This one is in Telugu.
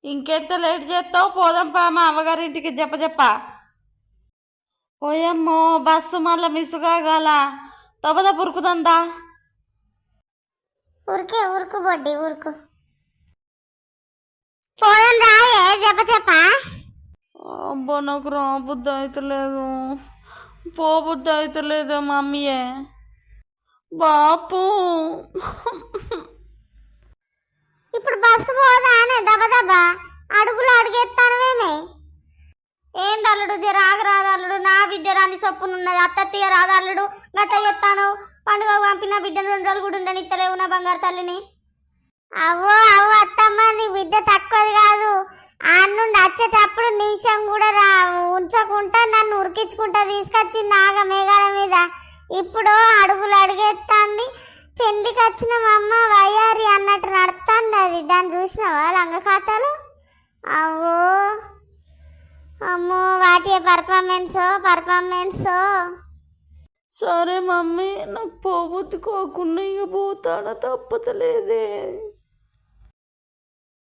ఇంకెంత లేట్ చేస్తావు? పోదాంపా మా అవ్వగారింటికి చెప్ప. ఓయమ్మో బస్సు మళ్ళీ మిస్ కాగల. తపద పురుకుతుందా? ఉరుకు బొడ్డి ఉరుకు. పోదాం రాయే చెప్ప. అబ్బా నాకు రా బుద్ధి అవుతలేదు, పో బుద్ధి అవుతలేదు మమ్మీయే. బాపు ఇప్పుడు బస్సు పోదానే దబదబా అడుగులు అడుగెత్తానవేమే. ఏంటి అల్లుడు జర ఆగరాదు అల్లుడు, నా బిడ్డ రాని సొప్పునున్నది. అత్తయ్య రాదు అల్లుడు, గట్ట చెప్తాను. పండుగ పంపిన బిడ్డను 2 రోజులు కూడా ఉండనిత్తలేవు నా బంగారు తల్లిని. అవ్వో అత్తమ్మ, నీ బిడ్డ తక్కువది కాదు. ఆ నుండి వచ్చేటప్పుడు నిమిషం కూడా ఉంచకుండా నన్ను ఉరికించుకుంటా తీసుకొచ్చింది ఆగ మేఘాల మీద. ఇప్పుడు అడుగులు అడిగేస్తాంది. పెళ్లికి వచ్చిన మా అమ్మ వయ్యారి అన్నట్టు నడుస్తుంది అది. దాన్ని చూసినావా లంగ ఖాతాలు? అవ్వో అమ్మో వాటి పర్ఫార్మెన్స్. సరే మమ్మీ, నాకు పోబుద్ది కాకుండా ఇక పోతాడా, తప్పతలేదే.